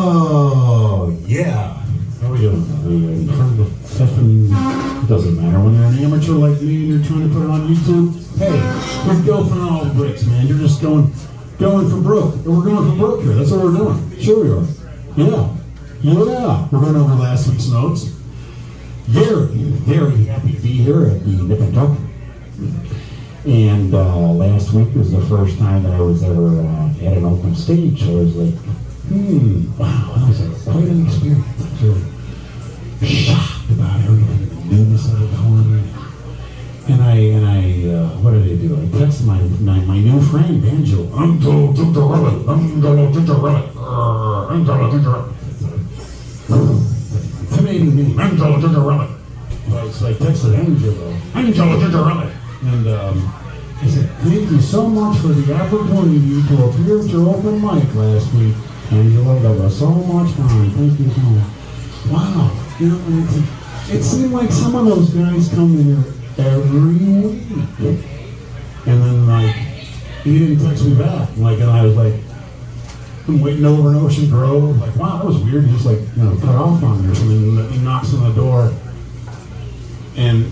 Oh, yeah. How are we doing? Are we in front of the effing... It doesn't matter. When you're an amateur like me and you're trying to put it on YouTube, hey, we're going for all the bricks, man. You're just going for broke. And we're going for broke here. That's what we're doing. Sure we are. Yeah. Yeah. We're going over last week's notes. Very happy to be here at the Nip and Tuck. And last week was the first time that I was ever at an open stage. So I was like, wow, that was quite an experience. I was really shocked about everything, the newness of it going. And I what did I do? I texted my new friend, Banjo. I'm gonna intimidating me. Angelo Ginger-Rabbit. So I texted Angelo. Angelo Ginger-Rabbit. And I said, thank you so much for the opportunity to appear at your open mic last week. Angelo, that was so much fun. Thank you so much. Wow. You know, it seemed like some of those guys come here every week. And then, like, he didn't text me back. Like, and I was like, I'm waiting over in Ocean Grove. Like, wow, that was weird. He just, like, you know, cut off on me or something. And he knocks on the door. And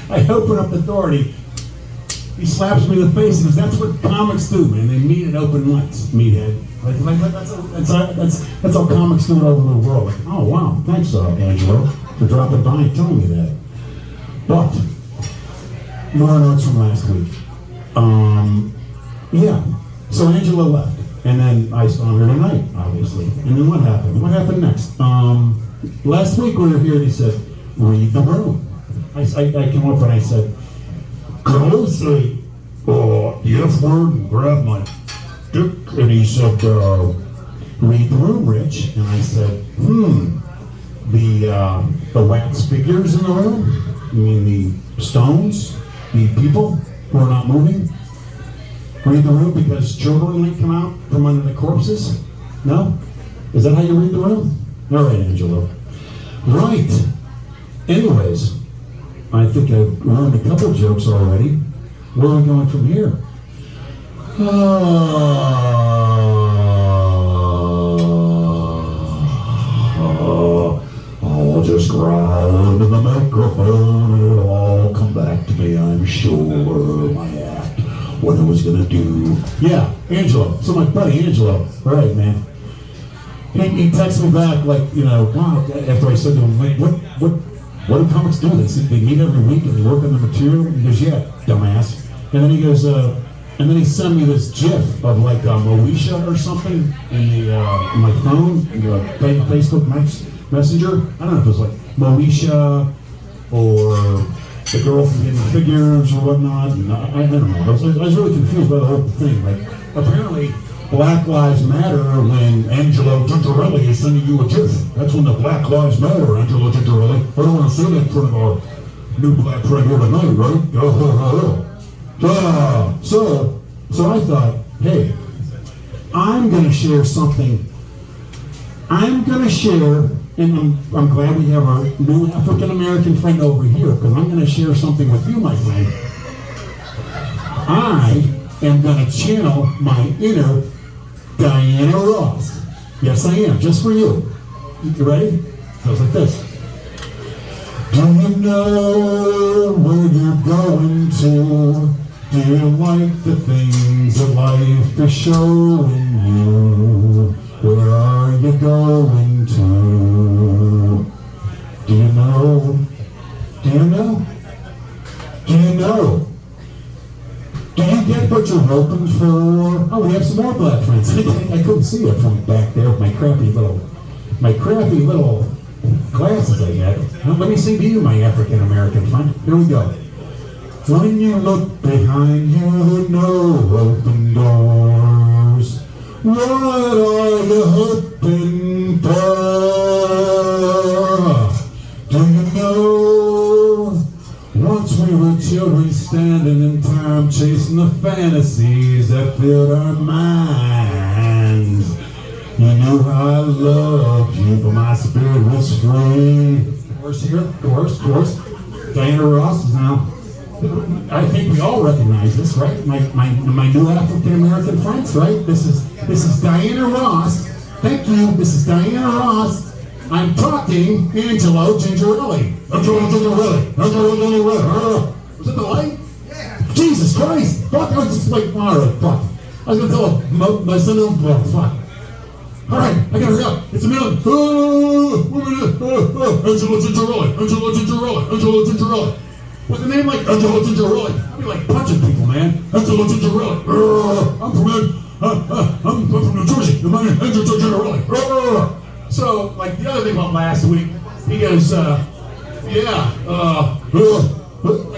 I open up the door and he slaps me in the face and says, that's what comics do, man. They meet at open mics, meathead. Like that's how comics do it over the world. Like, oh, wow, thanks, Angelo, for dropping by and telling me that. But, more notes from last week. Yeah, so Angelo left. And then I saw him here tonight, obviously. And then what happened? What happened next? Last week we were here and he said, read the room. I came up and I said, can I say the F word and grab my dick? And he said, read the room, Rich. And I said, the wax figures in the room? You mean the stones? The people who are not moving? Read the room because children might come out from under the corpses? No? Is that how you read the room? All right, Angelo. Right. Anyways, I think I've learned a couple jokes already. Where are we going from here? I'll just growl into the microphone and it'll all come back to me, I'm sure. My act, what I was going to do. Yeah, Angelo. So my buddy Angelo. All right, man. He texted me back like, you know, wow, after I said to him, like, what do comics do? They meet every week and they work on the material? He goes, yeah, dumbass. And then he goes, and then he sent me this GIF of like Moesha or something in my phone, Facebook Messenger. I don't know if it was like Moesha or the girl from Hidden Figures or whatnot. And I don't know. I was really confused by the whole thing. Like, apparently, Black Lives Matter when Angelo Tintorelli is sending you a GIF. That's when the Black Lives Matter, Angelo Tintorelli. I don't want to say that in front of our new black friend here tonight, right? So I thought, hey, I'm going to share something. I'm going to share, and I'm glad we have our new African-American friend over here, because I'm going to share something with you, my friend. I am going to channel my inner Diana Ross. Yes, I am, just for you. You ready? Goes like this. Do you know where you're going to? Do you like the things that life is showing you? Where are you going to? Do you know? Do you know? Do you know? Do you get what you're hoping for? Oh, we have some more black friends. I couldn't see it from back there with my crappy little glasses I got. Now, let me sing to you, my African-American friend. Here we go. When you look behind you, no open doors. What are you hoping for? Do you know? Once we were children standing in time, chasing the fantasies that filled our minds. You knew how I loved you, but my spirit was free. Chorus here, chorus. Diana Ross is now I think we all recognize this, right? My new African American friends, right? This is Diana Ross. Thank you. This is Diana Ross. I'm talking Angelo Gingerelli. Angelo Gingerelli. Angelo Gingerelli. Was it the light? Yeah. Jesus Christ! Fuck! I was just like, all right, fuck. I was gonna tell my son, oh, fuck. All right, I gotta hurry up. It's a minute. Angelo Gingerelli. Angelo Gingerelli. Angelo Gingerelli. With a name like Angelo Gingerelli, I'd be like punching people, man. Angelo Gingerelli. I'm from New Jersey. My name is Angelo Gingerelli. So, like the other thing about last week, he goes, like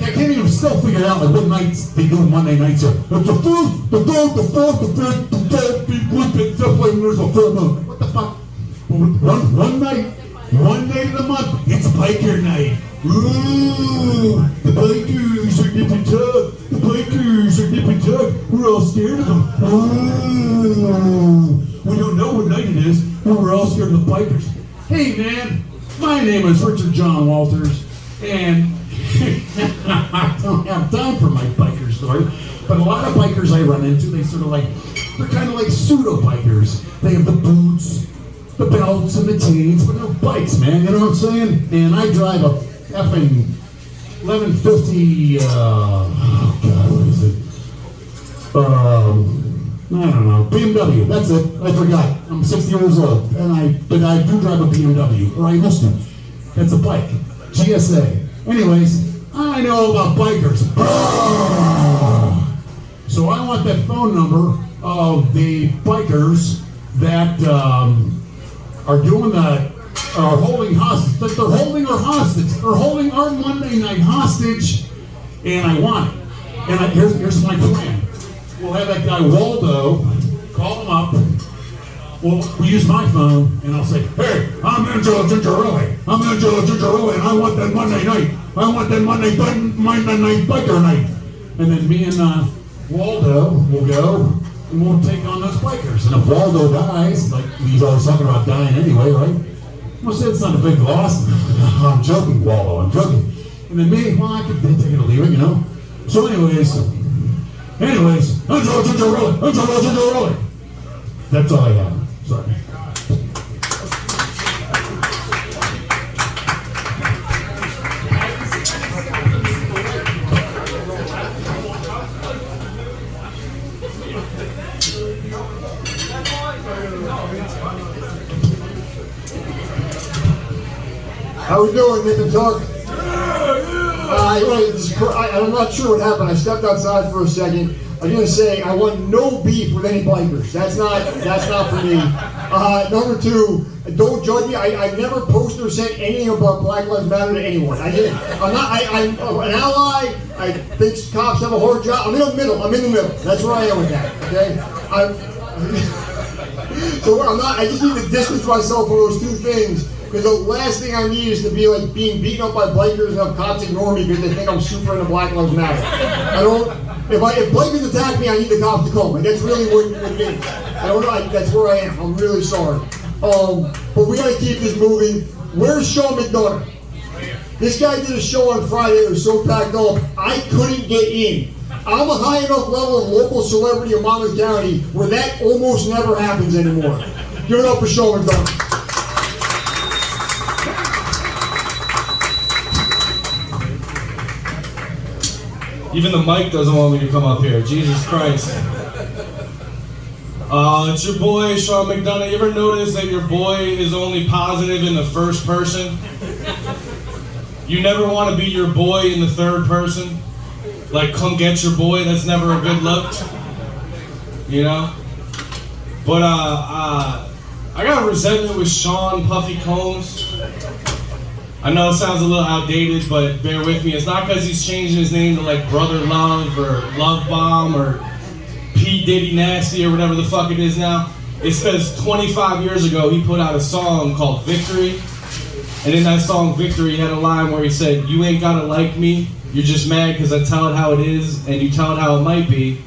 I can't even still figure out like what nights they do Monday nights are. It's the fourth, the fifth, there's a full moon. What the fuck? One day of the month, it's biker night. Ooh, the bikers are nipping tug. The bikers are nipping tug. We're all scared of them. Ooh, we don't know what night it is, but we're all scared of the bikers. Hey man, my name is Richard John Walters, and I don't have time for my biker story, but a lot of bikers I run into, they're kind of like pseudo bikers. They have the boots, the belts, and the chains, but they're bikes, man. You know what I'm saying? And I drive a effing 1150. Oh God, what is it? I don't know. BMW. That's it. I forgot. I'm 60 years old, and I do drive a BMW, or I used to. That's a bike. GSA. Anyways, I know about bikers. So I want that phone number of the bikers that are doing that, are holding hostage. That they're holding our hostage. They're holding our Monday night hostage, and I want it. And here's my plan. We'll have that guy Waldo call him up. We'll use my phone, and I'll say, hey, I'm Angelo Gingerelli. I'm Angelo Gingerelli, and I want that Monday night. I want that Monday night biker night. And then me and Waldo will go, and we'll take on those bikers. And if Waldo dies, like he's always talking about dying anyway, right? We'll say it's not a big loss. I'm joking, Waldo, I'm joking. And then me, well, I could take it or leave it, you know? So anyways, Angelo Gingerelli. That's all I have. Sorry. How we doing, Nick and Tuck? I'm not sure what happened. I stepped outside for a second. I'm gonna say I want no beef with any bikers. That's not for me. Number two, don't judge me. I've never posted or said anything about Black Lives Matter to anyone. I didn't. I'm an ally. I think cops have a hard job. I'm in the middle. That's where I am with that. Okay. So I'm not. I just need to distance myself from those two things. Because the last thing I need is to be like being beaten up by bikers and have cops ignore me because they think I'm super into Black Lives Matter. If bikers attack me, I need the cops to come. Like that's really what it is. That's where I am. I'm really sorry. But we gotta keep this moving. Where's Sean McDonough? This guy did a show on Friday that was so packed up, I couldn't get in. I'm a high enough level of local celebrity in Monmouth County where that almost never happens anymore. Give it up for Sean McDonough. Even the mic doesn't want me to come up here. Jesus Christ. It's your boy, Sean McDonough. You ever notice that your boy is only positive in the first person? You never want to be your boy in the third person? Like, come get your boy, that's never a good look. You know? But, I got resentment with Sean Puffy Combs. I know it sounds a little outdated, but bear with me. It's not because he's changing his name to like Brother Love or Love Bomb or P. Diddy Nasty or whatever the fuck it is now. It's because 25 years ago he put out a song called Victory. And in that song Victory he had a line where he said, you ain't gotta like me, you're just mad because I tell it how it is and you tell it how it might be.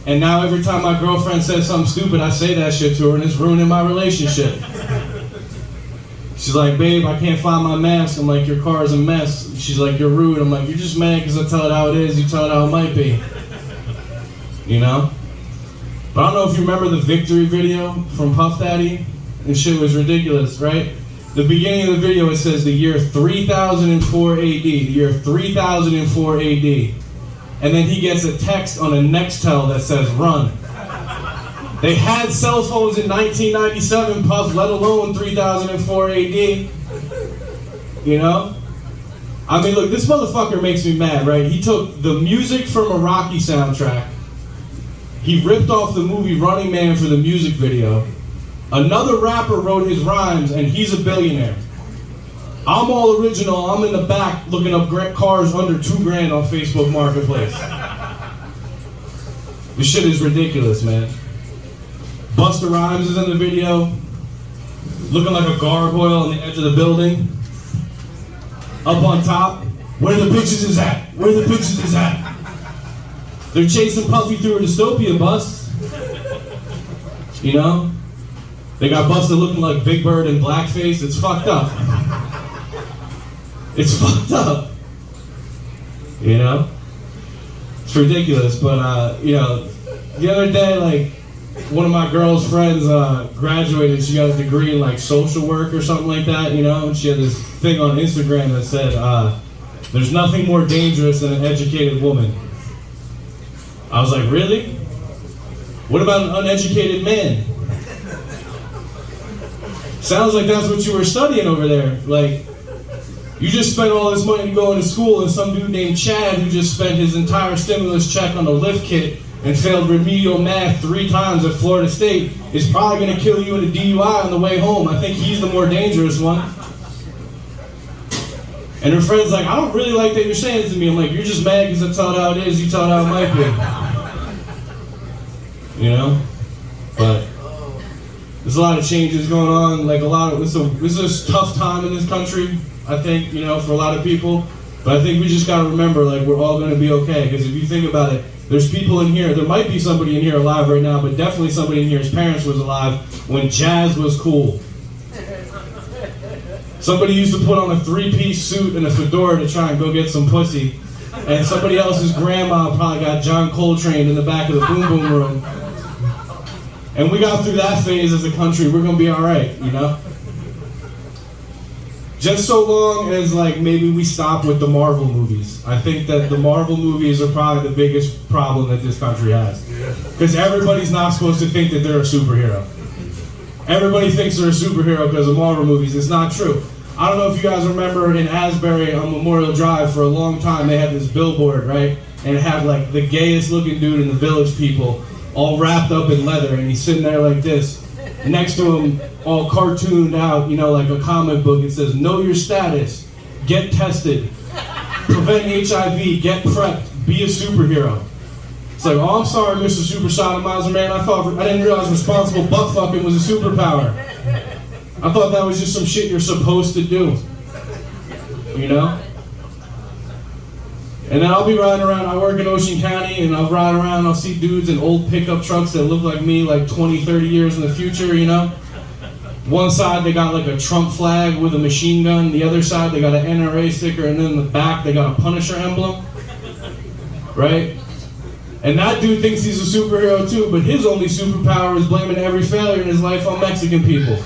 And now every time my girlfriend says something stupid, I say that shit to her and it's ruining my relationship. She's like, babe, I can't find my mask. I'm like, your car's a mess. She's like, you're rude. I'm like, you're just mad because I tell it how it is. You tell it how it might be. You know? But I don't know if you remember the Victory video from Puff Daddy. And shit was ridiculous, right? The beginning of the video, it says the year 3004 AD. The year 3004 AD. And then he gets a text on a Nextel that says, run. They had cell phones in 1997, Puff, let alone 3004 AD. You know? I mean, look, this motherfucker makes me mad, right? He took the music from a Rocky soundtrack. He ripped off the movie Running Man for the music video. Another rapper wrote his rhymes, and he's a billionaire. I'm all original. I'm in the back looking up cars under $2,000 on Facebook Marketplace. This shit is ridiculous, man. Busta Rhymes is in the video, looking like a gargoyle on the edge of the building. Up on top, where the bitches is at? Where the bitches is at? They're chasing Puffy through a dystopia bus. You know? They got Busta looking like Big Bird in blackface. It's fucked up. It's fucked up. You know? It's ridiculous, but you know, the other day, like, one of my girl's friends graduated. She got a degree in like social work or something like that, you know? And she had this thing on Instagram that said, there's nothing more dangerous than an educated woman. I was like, really? What about an uneducated man? Sounds like that's what you were studying over there. Like, you just spent all this money going to school, and some dude named Chad who just spent his entire stimulus check on a lift kit and failed remedial math 3 times at Florida State is probably going to kill you in a DUI on the way home. I think he's the more dangerous one. And her friend's like, I don't really like that you're saying it to me. I'm like, you're just mad because that's how it is. You tell it how it might be. You know? But there's a lot of changes going on. Like this is a tough time in this country, I think, you know, for a lot of people. But I think we just got to remember, like, we're all going to be okay. Because if you think about it, there's people in here, there might be somebody in here alive right now, but definitely somebody in here's parents was alive when jazz was cool. Somebody used to put on a 3-piece suit and a fedora to try and go get some pussy. And somebody else's grandma probably got John Coltrane in the back of the boom boom room. And we got through that phase as a country, we're gonna be all right, you know? Just so long as, like, maybe we stop with the Marvel movies. I think that the Marvel movies are probably the biggest problem that this country has. Because everybody's not supposed to think that they're a superhero. Everybody thinks they're a superhero because of Marvel movies. It's not true. I don't know if you guys remember in Asbury on Memorial Drive for a long time, they had this billboard, right? And it had, like, the gayest looking dude in the Village People all wrapped up in leather, and he's sitting there like this. Next to him, all cartooned out, you know, like a comic book. It says, know your status, get tested, prevent HIV, get prepped, be a superhero. It's like, oh, I'm sorry, Mr. Super Sodomizer, man. I didn't realize responsible butt fucking was a superpower. I thought that was just some shit you're supposed to do. You know? And then I'll be riding around, I work in Ocean County, and I'll ride around, I'll see dudes in old pickup trucks that look like me, like 20, 30 years in the future, you know? One side, they got like a Trump flag with a machine gun. The other side, they got an NRA sticker, and then in the back, they got a Punisher emblem. Right? And that dude thinks he's a superhero too, but his only superpower is blaming every failure in his life on Mexican people.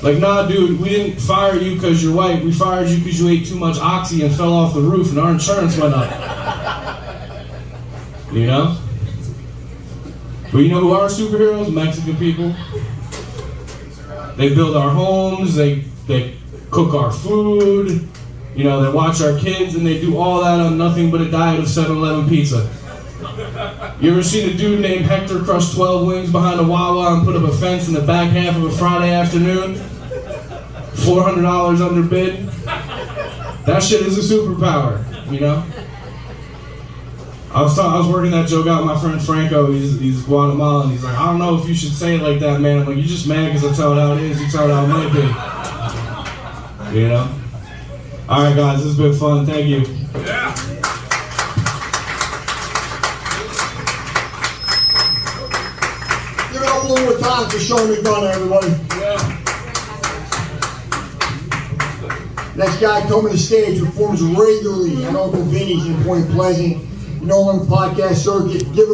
Like, nah, dude, we didn't fire you because you're white. We fired you because you ate too much Oxy and fell off the roof and our insurance went up. You know? But you know who are superheroes? Mexican people. They build our homes, they cook our food, you know, they watch our kids, and they do all that on nothing but a diet of 7-Eleven pizza. You ever seen a dude named Hector crush 12 wings behind a Wawa and put up a fence in the back half of a Friday afternoon? $400 under bid? That shit is a superpower, you know? I was working that joke out with my friend Franco. He's Guatemalan. He's like, I don't know if you should say it like that, man. I'm like, you're just mad because I tell it how it is. You tell it how it might be. You know? All right, guys, this has been fun. Thank you. Yeah. Give it up one more time for Sean McDonough, everybody. Yeah. Next guy coming to stage performs regularly at Uncle Vinny's in Point Pleasant. You know, on the podcast circuit. Give